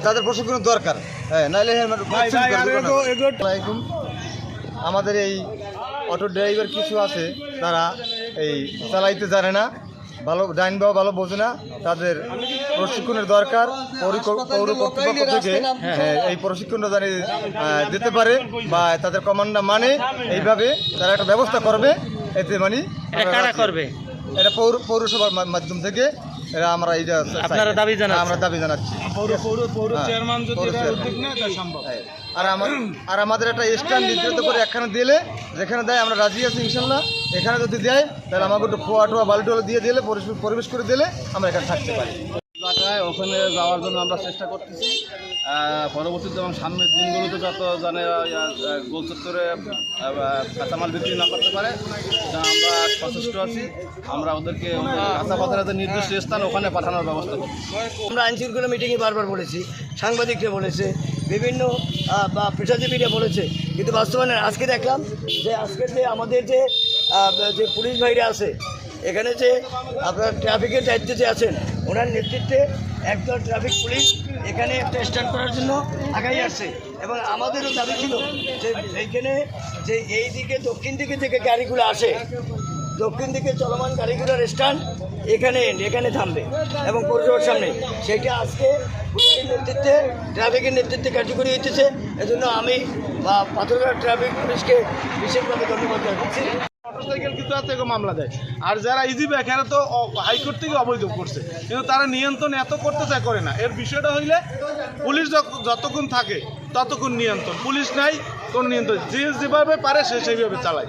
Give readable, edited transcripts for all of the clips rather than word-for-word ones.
তাদের প্রশিক্ষণের দরকার। হ্যাঁ, নাইলে হেলমেট। আমাদের এই অটো ড্রাইভার কিছু আছে, তারা এই চালাইতে জানে না, ভালো ডাইন বা ভালো বোঝে না, তাদের প্রশিক্ষণের দরকার। পৌর কর্তৃপক্ষ থেকে এই প্রশিক্ষণটা জানি দিতে পারে বা তাদের কমান্ডার মানে এইভাবে তারা একটা ব্যবস্থা করবে। এতে মানে করবে এটা পৌরসভার মাধ্যম থেকে এরা আমরা এইটা আপনারা দাবি জানাচ্ছেন। আমরা দাবি জানাচ্ছি। চেয়ারম্যান যদি উদ্যোগ নেয় তা সম্ভব। আর আমাদের একটা স্ট্যান্ড নির্ধারিত করে একখানে দিলে, যেখানে দেয় আমরা রাজি আছি ইনশাল্লাহ। এখানে যদি দেয় তাহলে আমাকে একটু খোয়া টোয়া বালটোয়া দিয়ে দিলে, পরিবেশ করে দিলে আমরা এখানে থাকতে পারি। এলাকায় ওখানে যাওয়ার জন্য আমরা চেষ্টা করতেছি। পরবর্তীতে এবং সামনের দিনগুলোতে যত জানে গোল চত্বরে কাঁচামাল বিক্রি না করতে পারে আমরা সচেষ্ট আছি। আমরা ওদেরকে কাঁচা বাজারের নির্দিষ্ট স্থান ওখানে পাঠানোর ব্যবস্থা করছি। আমরা আইনশৃঙ্খলা মিটিংয়ে বারবার বলেছি, সাংবাদিকরা বলেছে, বিভিন্ন বা পেশাজীবীরা বলেছে, কিন্তু বাস্তবায়নে আজকে দেখলাম যে আজকের যে আমাদের যে পুলিশ ভাইরা আছে এখানে, যে আপনার ট্রাফিকের দায়িত্বে যে আছেন, ওনার নেতৃত্বে একদল ট্রাফিক পুলিশ এখানে একটা স্ট্যান্ড করার জন্য আগাই আসছে। এবং আমাদেরও দাবি ছিল যে এইখানে যে এই দিকে দক্ষিণ দিকে থেকে গাড়িগুলো আসে, দক্ষিণ দিকে চলমান গাড়িগুলোর স্ট্যান্ড এখানে থামবে এবং পৌরসভার সামনে, সেইটা আজকে পুলিশের নেতৃত্বে, ট্রাফিকের নেতৃত্বে কার্যকরী হইতেছে। এজন্য আমি পাথরঘাট ট্রাফিক পুলিশকে বিশেষভাবে ধন্যবাদ জানাচ্ছি। মোটরসাইকেল কিছু আছে মামলা দেয়, আর যারা ইজি বাইক এরা তো হাইকোর্ট থেকে অবৈধ করছে, কিন্তু তারা নিয়ন্ত্রণ এত করতে চায় করে না। এর বিষয়টা হইলে পুলিশ যতক্ষণ থাকে ততক্ষণ নিয়ন্ত্রণ, পুলিশ নাই কোন নিয়ন্ত্রণ, যে যেভাবে পারে সে সেইভাবে চালায়।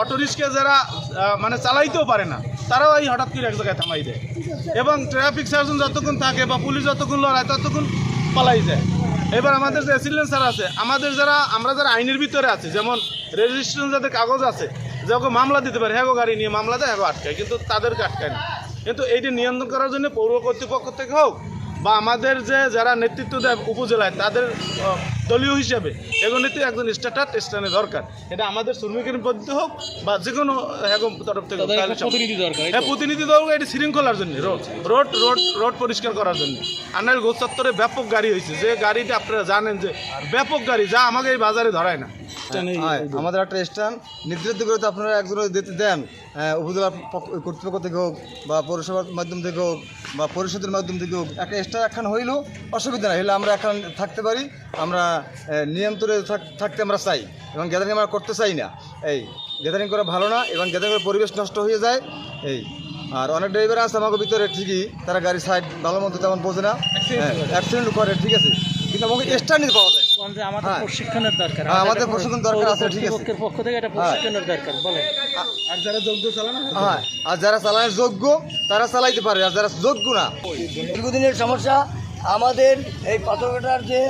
অটো রিক্সা যারা মানে চালাইতেও পারে না, তারাও এই হঠাৎ করে এক জায়গায় থামাই দেয়। এবং ট্রাফিক সার্জন যতক্ষণ থাকে বা পুলিশ যতক্ষণ লড়ায় ততক্ষণ পালাই যায়। এবার আমাদের যে অ্যাসিস্ট্যান্ট আছে, আমরা যারা আইনের ভিতরে আছে, যেমন রেজিস্ট্রেশন যাদের কাগজ আছে, যখন মামলা দিতে পারে, হ্যাঁ গাড়ি নিয়ে মামলা দেয়, হ্যাঁ আটকায়, কিন্তু তাদেরকে আটকায় না। কিন্তু এইটি নিয়ন্ত্রণ করার জন্য পৌর কর্তৃপক্ষ থেকে হোক বা আমাদের যারা নেতৃত্ব দেয় উপজেলায়, তাদের দলীয় হিসাবে এগুলিতে একজন স্ট্যান্ডের দরকার। এটা আমাদের শ্রমিকের পদ্ধতি হোক বা যে কোনো তরফ থেকে প্রতিনিধি দরকার। এটি শৃঙ্খলার জন্য, রোড পরিষ্কার করার জন্য। আনার গোল চত্বরে ব্যাপক গাড়ি হয়েছে, যে গাড়িটা আপনারা জানেন যে ব্যাপক গাড়ি, যা আমাকে এই বাজারে ধরায় না। আমাদের একটা স্ট্যান্ড নির্ধারিত করে তো আপনারা একজন দিতে দেন, উপজেলা কর্তৃপক্ষ থেকে হোক বা পৌরসভার মাধ্যম থেকে হোক বা পরিষদের মাধ্যম থেকে হোক, একটা স্ট্যান্ড একখান হইলেও অসুবিধা নাই, হলে আমরা এখন থাকতে পারি। আমরা নিয়ন্ত্রণে থাকতে আমরা চাই এবং গ্যাদারিং আমরা করতে চাই না। এই গ্যাদারিং করা ভালো না এবং গ্যাদারিং করে পরিবেশ নষ্ট হয়ে যায়। এই আর অনেক ড্রাইভার আছে আমাকে ভিতরে, ঠিকই তারা গাড়ি সাইড ভালো মতো তেমন বোঝে না, অ্যাক্সিডেন্ট করে, ঠিক আছে, কিন্তু আমাকে স্ট্যান্ড পাওয়া যায়। আমাদের প্রশিক্ষণের দরকার, আমাদের প্রশিক্ষণ দরকার আছে, ঠিক আছে, পক্ষ থেকে এটা প্রশিক্ষণের দরকার বলে। আর যারা যোগ্য চালানো, হ্যাঁ, আর যারা চালানোর যোগ্য তারা চালাইতে পারে, আর যারা যোগ্য না। দীর্ঘদিনের সমস্যা আমাদের এই পাথরঘাটার যে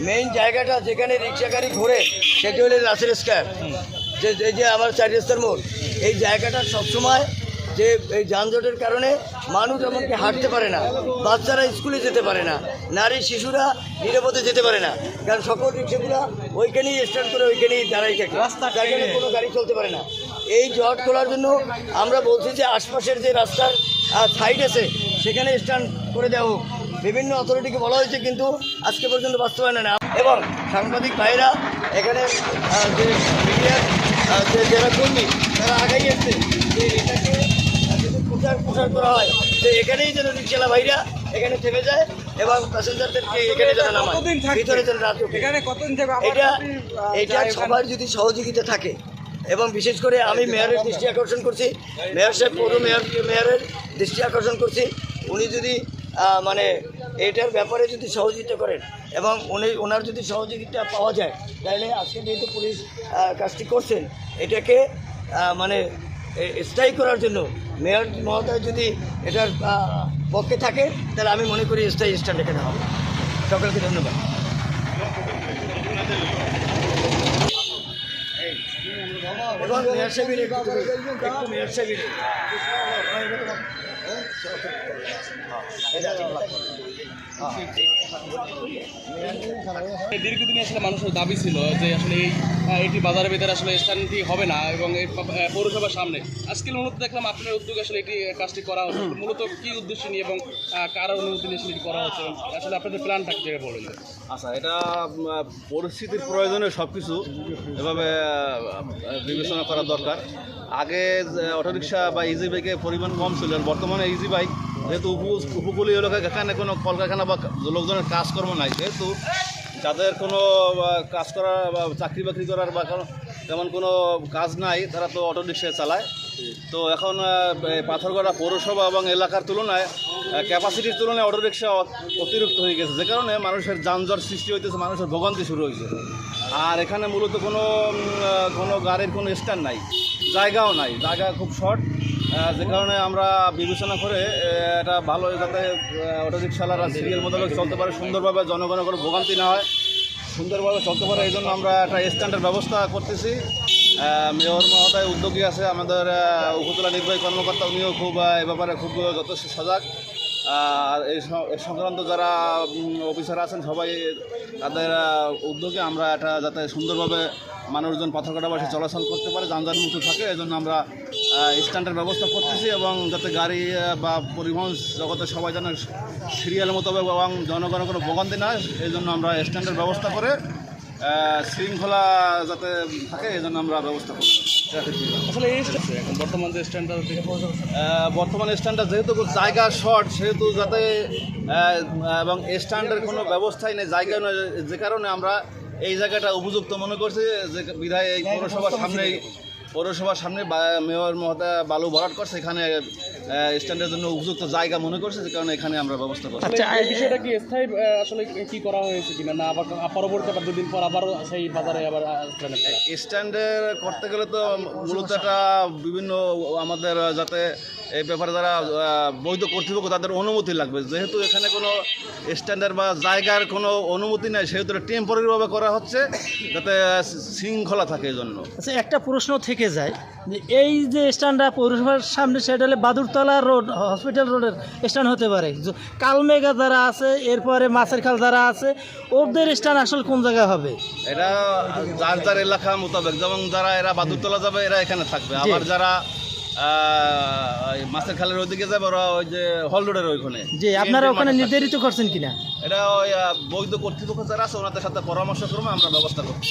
মেইন জায়গাটা যেখানে রিক্সা গাড়ি ঘোরে, সেটি হলো রাসেল স্কয়ার, যে আমার 4 রাস্তার মোড়। এই জায়গাটা সবসময় যে এই যানজটের কারণে মানুষ এমনকি হাঁটতে পারে না, বাচ্চারা স্কুলে যেতে পারে না, নারী শিশুরা নিরাপদে যেতে পারে না, কারণ সকল রিক্সাগুলো ওইখানেই স্ট্যান্ড করে ওইখানেই দাঁড়াই থাকে, জায়গায় কোনো গাড়ি চলতে পারে না। এই জট খোলার জন্য আমরা বলছি যে আশপাশের যে রাস্তার সাইড আছে সেখানে স্ট্যান্ড করে দেওয়া হোক। বিভিন্ন অথরিটিকে বলা হয়েছে, কিন্তু আজকে পর্যন্ত বাস্তবায়ন না। এবং সাংবাদিক ভাইরা এখানে যে মিডিয়ার যারা কর্মী, তারা আগাই আসছে যে এটাকে যদি প্রচার করা হয়, যে এখানেই যেন রিক্সাওয়ালা ভাইরা এখানে থেমে যায় এবং প্যাসেঞ্জারদেরকে এখানে যেন নামায়, ভিতরে যেন রাত এটা সবার যদি সহযোগিতা থাকে। এবং বিশেষ করে আমি মেয়রের দৃষ্টি আকর্ষণ করছি, মেয়র সাহেব, পৌর মেয়রের দৃষ্টি আকর্ষণ করছি, উনি যদি মানে এটার ব্যাপারে যদি সহযোগিতা করেন এবং ওনার যদি সহযোগিতা পাওয়া যায়, তাহলে আজকে যেহেতু পুলিশ কাজটি করছেন, এটাকে মানে স্থায়ী করার জন্য মেয়র মহোদয় যদি এটার পক্ষে থাকে, তাহলে আমি মনে করি স্থায়ী স্ট্যান্ড এখানে হবে। সকলকে ধন্যবাদ। এবং মেয়র সাহেবের একটু মেয়র সাহেবের দীর্ঘদিন আসলে মানুষের দাবি ছিল যে আসলে এটি বাজারের ভিতরে আসলে স্থানটি হবে না এবং এই পৌরসভার সামনে আজকে মূলত দেখলাম আপনার উদ্যোগে আসলে এটি কাজটি করা হচ্ছে মূলত কি উদ্দেশ্য নিয়ে এবং কার অনুমতি নিয়ে আসলে এটি করা হচ্ছে আসলে আপনাদের প্ল্যানটা কি বলেন? আচ্ছা, এটা পরিস্থিতির প্রয়োজনে সব কিছু এভাবে বিবেচনা করা দরকার। আগে অটোরিকশা বা ইজি বাইকের পরিমাণ কম ছিল, বর্তমানে ইজি বাইক যেহেতু উপকূলীয় এলাকায় এখানে কোনো কলকারখানা বা লোকজনের কাজকর্ম নাই, যেহেতু যাদের কোনো কাজ করা বা চাকরি বাকরি করার বা তেমন কোনো কাজ নাই তারা তো অটোরিকশা চালায়। তো এখন পাথরঘাটা পৌরসভা এবং এলাকার তুলনায় ক্যাপাসিটির তুলনায় অটোরিকশা অতিরিক্ত হয়ে গেছে, যে কারণে মানুষের যানজট সৃষ্টি হইতেছে, মানুষের ভোগান্তি শুরু হয়েছে। আর এখানে মূলত কোনো গাড়ির কোনো স্ট্যান্ড নাই, জায়গাও নাই, জায়গা খুব শর্ট, যে কারণে আমরা বিবেচনা করে এটা ভালো যাতে অটোরিকশালারা সিরিয়াল মোতাবেক চলতে পারে, সুন্দরভাবে জনগণের কোনো ভোগান্তি না হয়, সুন্দরভাবে চলতে পারে, এই জন্য আমরা একটা স্ট্যান্ডের ব্যবস্থা করতেছি। মেয়র মহোদয় উদ্যোগী আছে, আমাদের উপজেলা নির্বাহী কর্মকর্তা উনিও খুব এ ব্যাপারে খুব যথেষ্ট সজাগ। আর এই সংক্রান্ত যারা অফিসার আছেন সবাই তাদের উদ্যোগে আমরা এটা যাতে সুন্দরভাবে মানুষজন পাথরঘাটাবাসী চলাচল করতে পারে, যানজট মুক্ত থাকে, এই জন্য আমরা স্ট্যান্ডের ব্যবস্থা করতেছি এবং যাতে গাড়ি বা পরিবহন জগতে সবাই যেন সিরিয়াল মোতাবেক এবং জনগণের কোনো ভোগান্তি না হয়, এই জন্য আমরা স্ট্যান্ডের ব্যবস্থা করে শৃঙ্খলা যাতে থাকে এই জন্য আমরা ব্যবস্থা করছি। আসলে এই এখন বর্তমান যে স্ট্যান্ডটা বর্তমান স্ট্যান্ডটা যেহেতু জায়গা শর্ট, সেহেতু যাতে এবং স্ট্যান্ডের কোনো ব্যবস্থাই নেই, জায়গা নয়, যে কারণে আমরা এই জায়গাটা উপযুক্ত মনে করছি, যে বিধায় এই পৌরসভার সামনে মেয়র মহোদয় বালু ভরাট করছে, এখানে স্ট্যান্ডের জন্য উপযুক্ত জায়গা মনে করছে, যে কারণে এখানে আমরা ব্যবস্থা করছি। আচ্ছা, এই বিষয়টা কি স্থায়ী আসলে কি করা হয়েছে কিনা, না আবার পরবর্তী আবার 2 দিন পর আবার সেই বাজারে আবার স্ট্যান্ডের করতে গেলে তো মূলত একটা বিভিন্ন আমাদের যাতে এই ব্যাপারে যারা বৈধ কর্তৃপক্ষ তাদের অনুমতি লাগবে, যেহেতু এখানে কোনো স্ট্যান্ডার্ড বা জায়গার কোনো অনুমতি নেই, সেহেতু এটা টেম্পোরারিভাবে করা হচ্ছে যাতে শৃঙ্খলা থাকে এই জন্য। আচ্ছা, একটা প্রশ্ন থেকে যায় যে এই যে স্ট্যান্ডটা পৌরসভার সামনে সেটা হলে বাদুরতলা রোড হসপিটাল রোডের স্ট্যান্ড হতে পারে, কালমেঘা যারা আছে এরপরে মাছের খাল যারা আছে ওদের স্ট্যান্ড আসলে কোন জায়গায় হবে? এটা যার যার এলাকা মোতাবেক, যেমন যারা এরা বাদুরতলা যাবে এরা এখানে থাকবে, আবার যারা মাছের খালের ওইদিকে যাবে ওরা ওই যে হল রোডের ওইখানে। যে আপনারা ওখানে নির্ধারিত করছেন কিনা? এটা ওই বৈধ কর্তৃপক্ষ যারা আছে ওনাদের সাথে পরামর্শ করবো, আমরা ব্যবস্থা করবো।